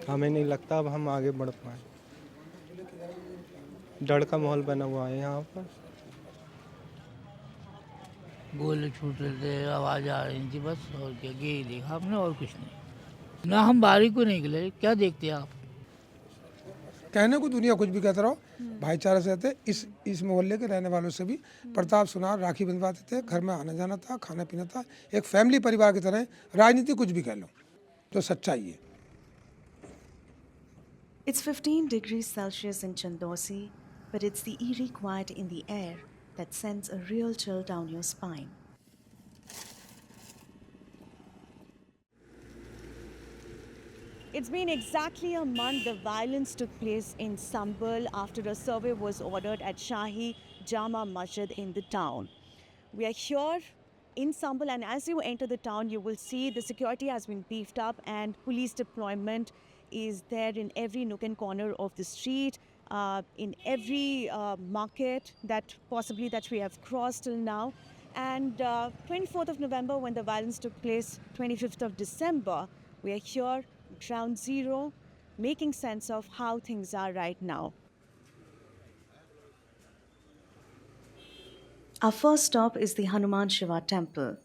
हमें नहीं लगता अब हम आगे बढ़ पाए। डर का माहौल बना हुआ है यहाँ पर। गोले छूट रहे थे, आवाज़ आ रही थी बस, और क्या, यही देखा हमने और कुछ नहीं। ना हम बाहरी को नहीं निकले, क्या देखते आप? कहने को दुनिया कुछ भी कहते रहो, भाईचारे से रहते। इस मोहल्ले के रहने वालों से भी प्रताप सुनार राखी बंधवाते थे, घर में आना जाना था, खाना पीना था, एक फैमिली परिवार की तरह। राजनीति कुछ भी कह लो, तो सच्चाई है। It's 15 degrees Celsius in Chandosi, but it's the eerie quiet in the air that sends a real chill down your spine. It's been exactly a month the violence took place in Sambal after a survey was ordered at Shahi Jama Masjid in the town. We are here in Sambal, and as you enter the town, you will see the security has been beefed up and police deployment is there in every nook and corner of the street, in every market that possibly that we have crossed till now. And 24th of November, when the violence took place, 25th of December, we are here, ground zero, making sense of how things are right now. Our first stop is the Hanuman Shiva temple,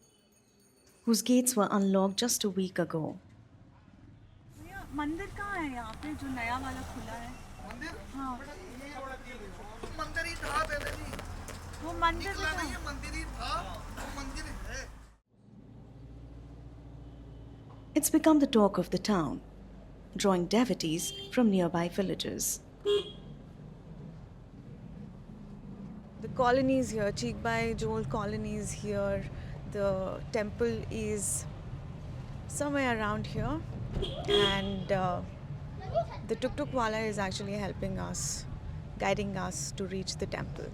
whose gates were unlocked just a week ago. मंदिर कहाँ है यहाँ पे जो नया वाला खुला है? मंदिर? हाँ। मंदिर ही था पहले जी। वो मंदिर नहीं है, मंदिर ही था, वो मंदिर है। It's become the talk of the town, drawing devotees from nearby villages. The colonies here, Cheekbai, Joel colony is here. The temple is somewhere around here, and the tuk-tuk wala is actually helping us, guiding us to reach the temple.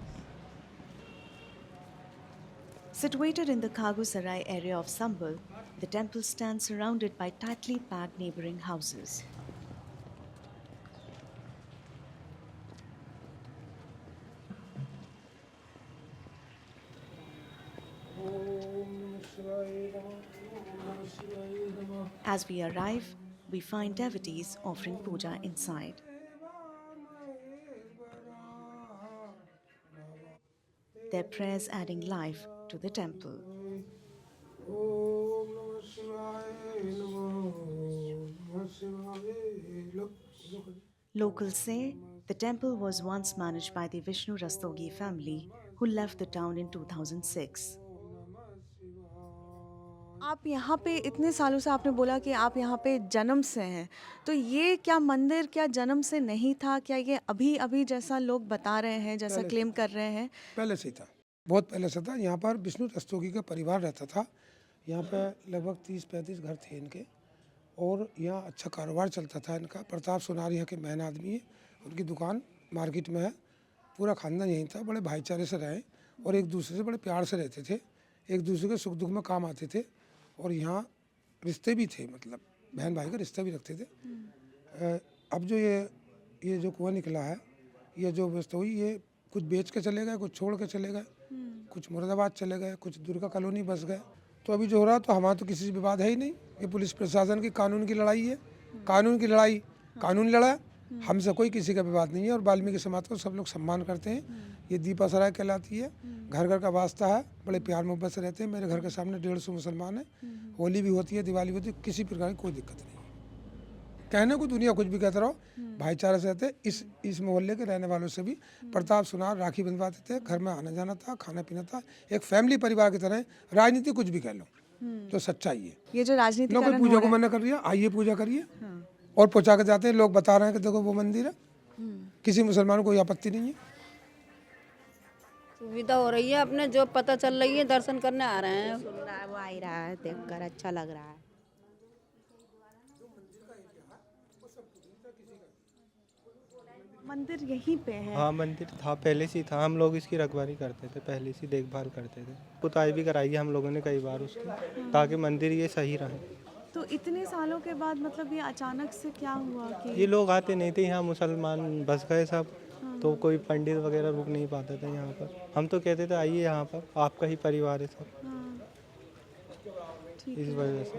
Situated in the Khagusarai area of Sambal, the temple stands surrounded by tightly packed neighboring houses. As we arrive, we find devotees offering puja inside. Their prayers adding life to the temple. Locals say the temple was once managed by the Vishnu Rastogi family, who left the town in 2006. आप यहाँ पे इतने सालों से आपने बोला कि आप यहाँ पे जन्म से हैं, तो ये क्या मंदिर क्या जन्म से नहीं था? क्या ये अभी अभी जैसा लोग बता रहे हैं, जैसा क्लेम कर रहे हैं? पहले से ही था, बहुत पहले से था। यहाँ पर विष्णु रस्तोगी का परिवार रहता था। यहाँ पर लगभग 30-35 घर थे इनके, और यहाँ अच्छा कारोबार चलता था इनका। प्रताप सुनार यहाँ के मेन आदमी है, उनकी दुकान मार्केट में है। पूरा खानदान यहीं था, बड़े भाईचारे से रहे और एक दूसरे से बड़े प्यार से रहते थे, एक दूसरे के सुख दुख में काम आते थे। और यहाँ रिश्ते भी थे, मतलब बहन भाई का रिश्ता भी रखते थे। अब जो ये जो कुआं निकला है, ये जो व्यवस्था हुई, ये कुछ बेच के चले गए, कुछ छोड़ के चले गए, कुछ मुरादाबाद चले गए, कुछ दुर्गा कॉलोनी बस गए। तो अभी जो हो रहा, तो हमारा तो किसी से विवाद है ही नहीं। ये पुलिस प्रशासन की कानून की लड़ाई है, कानून की लड़ाई, कानून लड़ा, हमसे कोई किसी का विवाद नहीं है। और वाल्मीकि समाज को सब लोग सम्मान करते हैं। ये दीपा सराय कहलाती है, घर घर का वास्ता है, बड़े प्यार मोहब्बत से रहते हैं। मेरे घर के सामने 150 मुसलमान हैं, होली भी होती है, दिवाली भी होती है, किसी प्रकार की कोई दिक्कत नहीं। कहने को दुनिया कुछ भी कहते रहो, भाईचारे से रहते। इस मोहल्ले के रहने वालों से भी प्रताप सुनार राखी बंधवाते थे, घर में आना जाना था, खाना पीना था, एक फैमिली परिवार की तरह। राजनीति कुछ भी कह लो, तो सच्चाई है। ये जो राजनीति कोई पूजा को मना कर रही है, आइए पूजा करिए, और पहुँचा के जाते हैं। लोग बता रहे हैं कि देखो वो मंदिर है, किसी मुसलमान को कोई आपत्ति नहीं है। सुविधा हो रही है, अपने जो पता चल रही है, दर्शन करने आ रहे हैं। सुन रहा है, वो आ ही रहा है, देखकर अच्छा लग रहा है। मंदिर यहीं पे है? हाँ, मंदिर था, पहले से ही था। हम लोग इसकी रखवाली करते थे, पहले से देखभाल करते थे। पुताई भी कराई है हम लोगों ने कई बार उसकी, ताकि मंदिर ये सही रहे। तो इतने सालों के बाद मतलब ये अचानक से क्या हुआ कि ये लोग आते नहीं थे यहाँ, मुसलमान बस गए सब, तो कोई पंडित वगैरह रुक नहीं पाते थे यहाँ पर। हम तो कहते थे आइए यहाँ पर, आपका ही परिवार है सब, इस वजह से।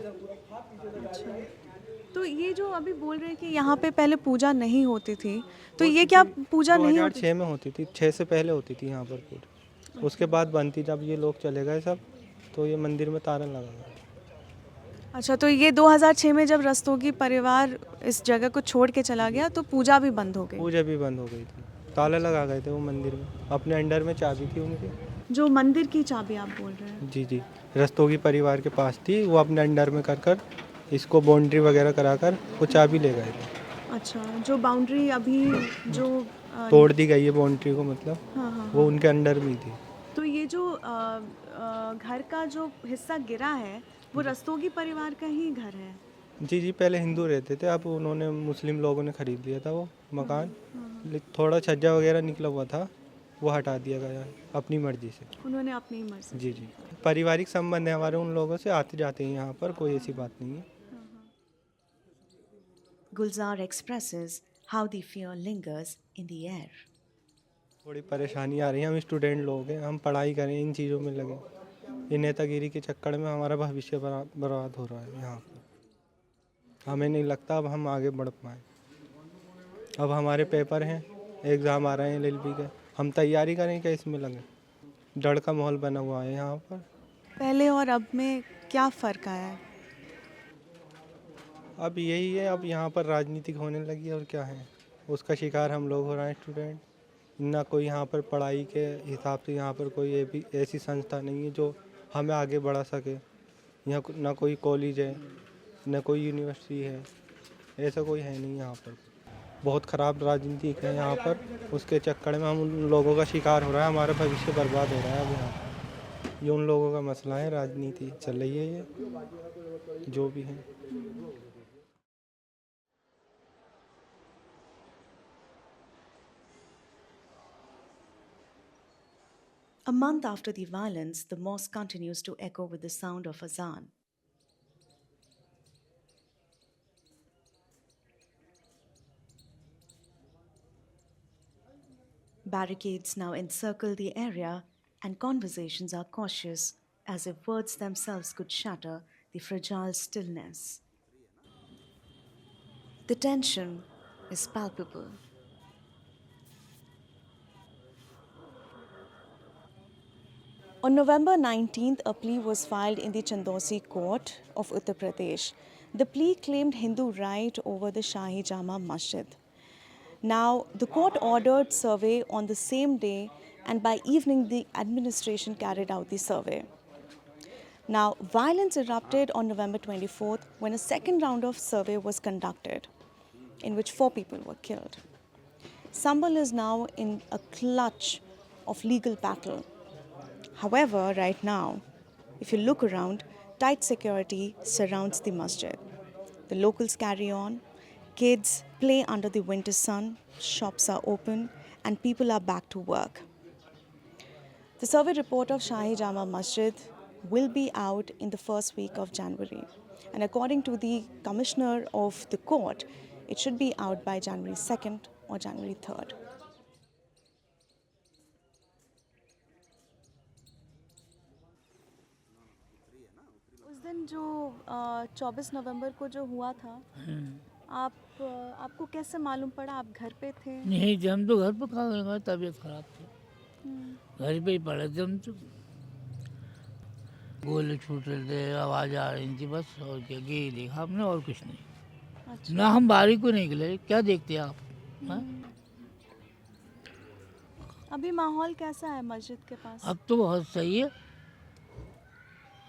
तो ये जो अभी बोल रहे हैं कि यहाँ पे पहले पूजा नहीं होती थी, तो ये क्या पूजा नहीं होती? 2006 में होती थी, 6 से पहले होती थी यहाँ पर पूजा। उसके बाद बनती, जब ये लोग चले गए सब, तो ये मंदिर में ताला लगा गया। अच्छा, तो ये 2006 में जब रस्तोगी परिवार इस जगह को छोड़ के चला गया तो पूजा भी बंद हो गई। पूजा भी बंद हो गई थी, ताला लगा गए थे वो मंदिर में। अपने अंडर में चाबी थी उनकी। जो मंदिर की चाबी आप बोल रहे हैं? जी जी, रस्तोगी परिवार के पास थी, वो अपने अंडर में कर इसको बाउंड्री वगैरह कराकर वो चाबी ले गए थे। अच्छा, जो बाउंड्री अभी जो तोड़ दी गई है बाउंड्री को, मतलब हाँ हाँ, वो उनके अंडर में ही थी। तो ये जो घर का जो हिस्सा गिरा है वो रस्तोगी परिवार का ही घर है? जी जी, पहले हिंदू रहते थे, अब उन्होंने मुस्लिम लोगों ने खरीद लिया था वो मकान। थोड़ा छज्जा वगैरह निकला हुआ था, वो हटा दिया गया है अपनी मर्जी से। उन्होंने अपनी मर्जी। जी जी, पारिवारिक संबंध है हमारे उन लोगों से, आते जाते हैं यहाँ पर, कोई ऐसी बात नहीं है। Gulzar expresses how the fear lingers in the air. थोड़ी परेशानी आ रही है, हम स्टूडेंट लोग हैं, हम पढ़ाई करें, इन चीज़ों में लगे, ये नेतागिरी के चक्कर में हमारा भविष्य बर्बाद हो रहा है यहाँ पर। हमें नहीं लगता अब हम आगे बढ़ पाएँ। अब हमारे पेपर हैं, एग्ज़ाम आ रहे हैं LLB के, हम तैयारी करें क्या इसमें लगे? डर का माहौल बना हुआ है यहाँ पर। पहले और अब में क्या फ़र्क आया है? अब यही है, अब यहाँ पर राजनीतिक होने लगी है, और क्या है, उसका शिकार हम लोग हो रहे हैं स्टूडेंट। ना कोई यहाँ पर पढ़ाई के हिसाब से यहाँ पर कोई भी ऐसी संस्था नहीं है जो हमें आगे बढ़ा सके। यहाँ ना कोई कॉलेज है, ना कोई यूनिवर्सिटी है, ऐसा कोई है नहीं यहाँ पर। बहुत ख़राब राजनीति है यहाँ पर, उसके चक्कर में हम उन लोगों का शिकार हो रहा है, हमारा भविष्य बर्बाद हो रहा है अब यहाँ पर। ये उन लोगों का मसला है, राजनीति चल रही है ये जो भी है। A month after the violence, the mosque continues to echo with the sound of azan. Barricades now encircle the area, and conversations are cautious, as if words themselves could shatter the fragile stillness. The tension is palpable. On November 19th, a plea was filed in the Chandosi court of Uttar Pradesh. The plea claimed Hindu right over the Shahi Jama Masjid. Now, the court ordered survey on the same day, and by evening, the administration carried out the survey. Now, violence erupted on November 24th when a second round of survey was conducted, in which 4 people were killed. Sambal is now in a clutch of legal battle. However, right now, if you look around, tight security surrounds the masjid. The locals carry on, kids play under the winter sun, shops are open, and people are back to work. The survey report of Shahi Jama Masjid will be out in the first week of January. And according to the commissioner of the court, it should be out by January 2nd or January 3rd. उस दिन जो 24 नवंबर को जो हुआ था, आपको कैसे मालूम पड़ा? आप घर पे थे? नहीं थे, हम तो घर पर खा गए, तबीयत खराब थी, घर पे ही पड़े थे हम तो। गोले छूट रहे थे, आवाज़ आ रही थी बस, और क्या, यही देखा हमने और कुछ नहीं। अच्छा। ना हम बाहरी को निकले, क्या देखते आप? अभी माहौल कैसा है मस्जिद के पास? अब तो बहुत सही है,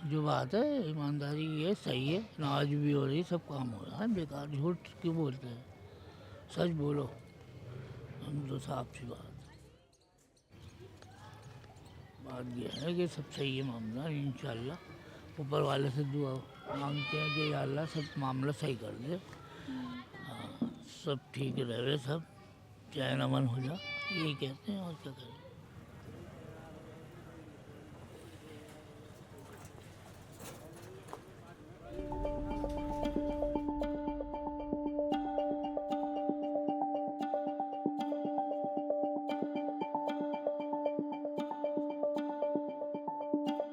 जो बात है ईमानदारी की है, सही है, नमाज भी हो रही, सब काम हो रहा है। बेकार झूठ क्यों बोलते हैं, सच बोलो, हम तो साफ सी बात यह है कि सब सही है मामला। इंशाल्लाह ऊपर वाले से दुआ मांगते हैं कि या अल्लाह सब मामला सही कर दे, हाँ, सब ठीक रहे, सब चैन अमन हो जा, यही कहते हैं, और क्या करें।